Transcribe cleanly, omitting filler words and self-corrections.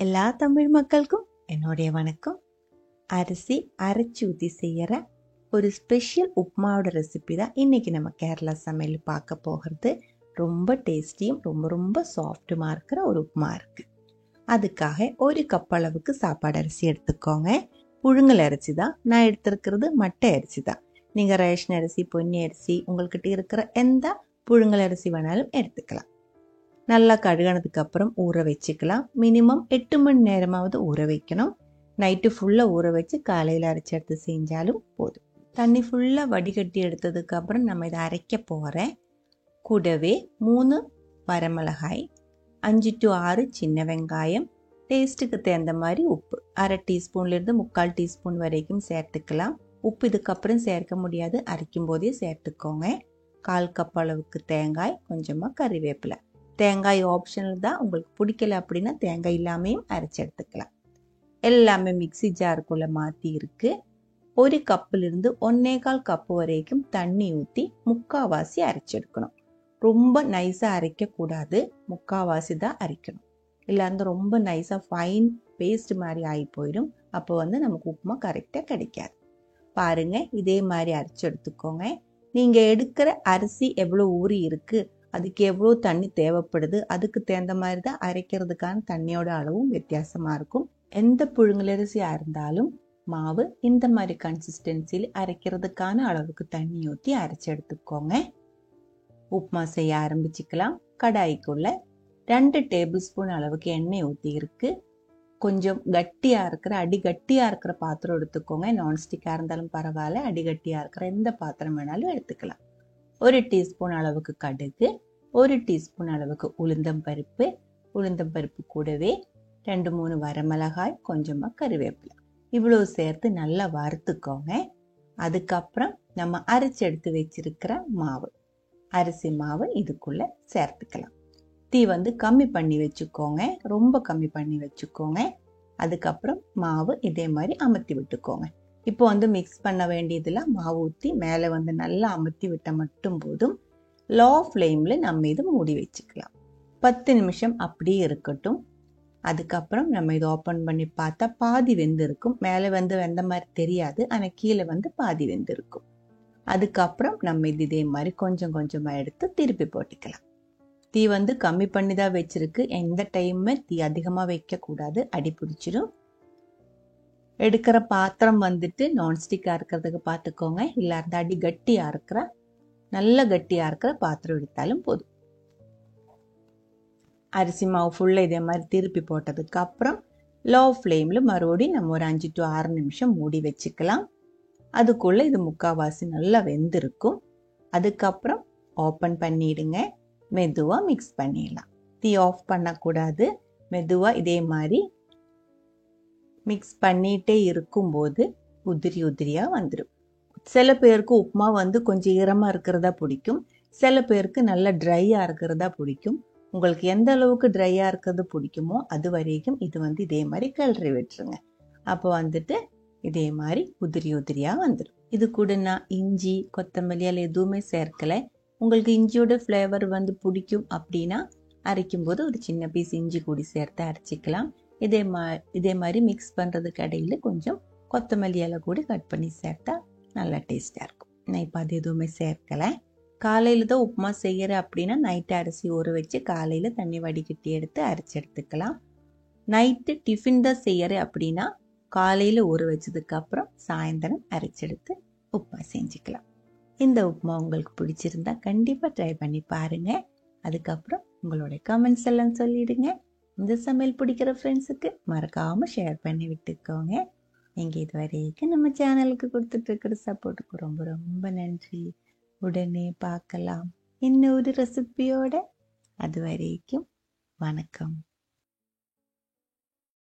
எல்லா தமிழ் மக்களுக்கும் என்னுடைய வணக்கம். அரிசி அரைச்சி ஊற்றி செய்கிற ஒரு ஸ்பெஷல் உப்புமாவோட ரெசிபி தான் இன்றைக்கி நம்ம கேரளா சமையல் பார்க்க போகிறது. ரொம்ப டேஸ்டியும் ரொம்ப ரொம்ப சாஃப்ட்டுமாக இருக்கிற ஒரு உப்புமா இருக்குது. அதுக்காக ஒரு கப் அளவுக்கு சாப்பாடு அரிசி எடுத்துக்கோங்க. புழுங்கல் அரிசி தான் நான் எடுத்துருக்கிறது, மட்டை அரிசி தான். நீங்கள் ரேஷன் அரிசி, பொன்னி அரிசி, உங்கள்கிட்ட இருக்கிற எந்த புழுங்கல் அரிசி வேணாலும் எடுத்துக்கலாம். நல்லா கழுகினதுக்கு அப்புறம் ஊற வச்சுக்கலாம். மினிமம் 8 மணி நேரமாவது ஊற வைக்கணும். நைட்டு ஃபுல்லாக ஊற வச்சு காலையில் அரைச்சி எடுத்து செஞ்சாலும் போதும். தண்ணி ஃபுல்லாக வடிகட்டி எடுத்ததுக்கு அப்புறம் நம்ம இதை அரைக்க போகிறேன். கூடவே 3 வரமிளகாய், 5 to 6 சின்ன வெங்காயம், டேஸ்ட்டுக்கு தகுந்த மாதிரி உப்பு, அரை டீஸ்பூன்லேருந்து 3/4 டீஸ்பூன் வரைக்கும் சேர்த்துக்கலாம். உப்பு இதுக்கப்புறம் சேர்க்க முடியாது, அரைக்கும் போதே சேர்த்துக்கோங்க. 1/4 கப் அளவுக்கு தேங்காய், கொஞ்சமாக கறிவேப்பிலை. தேங்காய் ஆப்ஷனல் தான், உங்களுக்கு பிடிக்கல அப்படின்னா தேங்காய் இல்லாமையும் அரைச்சி எடுத்துக்கலாம். எல்லாமே மிக்சி ஜாருக்குள்ளே மாற்றி இருக்குது. 1 கப்பிலிருந்து 1.25 கப்பு வரைக்கும் தண்ணி ஊற்றி முக்கால்வாசி அரைச்செடுக்கணும். ரொம்ப நைஸாக அரைக்கக்கூடாது, முக்கால்வாசி தான் அரைக்கணும். இல்லாந்து ரொம்ப நைஸாக ஃபைன் பேஸ்ட் மாதிரி ஆகி போயிடும். அப்போ நமக்கு உப்புமா கரெக்டாக கிடைக்காது. பாருங்கள், இதே மாதிரி அரைச்சி எடுத்துக்கோங்க. நீங்கள் எடுக்கிற அரிசி எவ்வளோ ஊறி இருக்குது, அதுக்கு எவ்வளோ தண்ணி தேவைப்படுது, அதுக்கு தகுந்த மாதிரி தான் அரைக்கிறதுக்கான தண்ணியோட அளவும் வித்தியாசமாக இருக்கும். எந்த புழுங்கலரிசியாக இருந்தாலும் மாவு இந்த மாதிரி கன்சிஸ்டன்சியில் அரைக்கிறதுக்கான அளவுக்கு தண்ணி ஊற்றி அரைச்சி எடுத்துக்கோங்க. உப்புமா செய்ய ஆரம்பிச்சுக்கலாம். கடாய்க்குள்ள 2 டேபிள் ஸ்பூன் அளவுக்கு எண்ணெய் ஊற்றி இருக்கு. கொஞ்சம் கட்டியாக இருக்கிற, அடி கட்டியாக இருக்கிற பாத்திரம் எடுத்துக்கோங்க. நான்ஸ்டிக்காக இருந்தாலும் பரவாயில்ல, அடி கட்டியாக இருக்கிற எந்த பாத்திரம் வேணாலும் எடுத்துக்கலாம். 1 டீஸ்பூன் அளவுக்கு கடுகு, 1 டீஸ்பூன் அளவுக்கு உளுந்தம்பருப்பு கூடவே 2-3 வரமிளகாய், கொஞ்சமாக கறிவேப்பிலை, இவ்வளோ சேர்த்து நல்லா வறுத்துக்கோங்க. அதுக்கப்புறம் நம்ம அரைச்சி எடுத்து வச்சிருக்கிற மாவு, அரிசி மாவு இதுக்குள்ள சேர்த்துக்கலாம். தீ கம்மி பண்ணி வச்சுக்கோங்க, ரொம்ப கம்மி பண்ணி வச்சுக்கோங்க. அதுக்கப்புறம் மாவு இதே மாதிரி அமர்த்தி விட்டுக்கோங்க. இப்போ மிக்ஸ் பண்ண வேண்டியதில் மாவு ஊற்றி மேலே நல்லா அமுத்தி விட்ட மட்டும் போதும். லோ ஃப்ளேமில் நம்ம இது மூடி வச்சுக்கலாம். 10 நிமிஷம் அப்படியே இருக்கட்டும். அதுக்கப்புறம் நம்ம இதை ஓப்பன் பண்ணி பார்த்தா பாதி வெந்திருக்கும். மேலே வெந்த மாதிரி தெரியாது, ஆனால் கீழே பாதி வெந்திருக்கும். அதுக்கப்புறம் நம்ம இதே மாதிரி கொஞ்சம் கொஞ்சமாக எடுத்து திருப்பி போட்டுக்கலாம். தீ கம்மி பண்ணி தான் வச்சிருக்கு. எந்த டைமுமே தீ அதிகமாக வைக்கக்கூடாது, அடி பிடிச்சிடும். எடுக்கிற பாத்திரம் நான்ஸ்டிக்காக இருக்கிறதுக்கு பார்த்துக்கோங்க. இல்லை அந்த அடி கட்டியாக இருக்கிற, நல்ல கட்டியாக இருக்கிற பாத்திரம் எடுத்தாலும் போதும். அரிசி மாவு ஃபுல்லாக இதே மாதிரி திருப்பி போட்டதுக்கு அப்புறம் லோ ஃப்ளேமில் மறுபடியும் நம்ம ஒரு 5 to 6 நிமிஷம் மூடி வச்சுக்கலாம். அதுக்குள்ளே இது முக்கால்வாசி நல்லா வெந்திருக்கும். அதுக்கப்புறம் ஓப்பன் பண்ணிடுங்க. மெதுவாக மிக்ஸ் பண்ணிடலாம். தீ ஆஃப் பண்ணக்கூடாது. மெதுவாக இதே மாதிரி மிக்ஸ் பண்ணிகிட்டே இருக்கும்போது உதிரி உதிரியாக வந்துடும். சில பேருக்கு உப்புமா கொஞ்சம் ஈரமாக இருக்கிறதா பிடிக்கும், சில பேருக்கு நல்லா ட்ரையாக இருக்கிறதா பிடிக்கும். உங்களுக்கு எந்த அளவுக்கு ட்ரையாக இருக்கிறது பிடிக்குமோ அது வரைக்கும் இது இதே மாதிரி கிளறி விட்டுருங்க. அப்போ இதே மாதிரி உதிரி உதிரியாக வந்துடும். இது கூட நான் இஞ்சி, கொத்தமல்லி எல்லாம் எதுவுமே சேர்க்கலை. உங்களுக்கு இஞ்சியோட ஃப்ளேவர் பிடிக்கும் அப்படின்னா அரைக்கும்போது ஒரு சின்ன பீஸ் இஞ்சி கூடி சேர்த்து அரைச்சிக்கலாம். இதே மாதிரி மிக்ஸ் பண்ணுறதுக்கு இடையில கொஞ்சம் கொத்தமல்லி இலை கூட கட் பண்ணி சேர்த்தா நல்லா டேஸ்டாக இருக்கும். நான் இப்போ அது எதுவுமே சேர்க்கலை. காலையில் தான் உப்புமா செய்கிற அப்படின்னா நைட்டு அரிசி ஊற வச்சு காலையில் தண்ணி வடிகட்டி எடுத்து அரைச்சி எடுத்துக்கலாம். நைட்டு டிஃபின் தான் செய்கிற அப்படின்னா காலையில் ஊற வச்சதுக்கப்புறம் சாயந்தரம் அரைச்செடுத்து உப்புமா செஞ்சுக்கலாம். இந்த உப்புமா உங்களுக்கு பிடிச்சிருந்தா கண்டிப்பாக ட்ரை பண்ணி பாருங்கள். அதுக்கப்புறம் உங்களோட கமெண்ட்ஸ் எல்லாம் சொல்லிடுங்க. இந்த சமையல் பிடிக்கிற ஃப்ரெண்ட்ஸுக்கு மறக்காமல் ஷேர் பண்ணி விட்டுக்கோங்க. நீங்கள் இது வரைக்கும் நம்ம சேனலுக்கு கொடுத்துட்ருக்கிற சப்போர்ட்டுக்கு ரொம்ப ரொம்ப நன்றி. உடனே பார்க்கலாம் இன்னொரு ரெசிபியோட. அது வரைக்கும் வணக்கம்.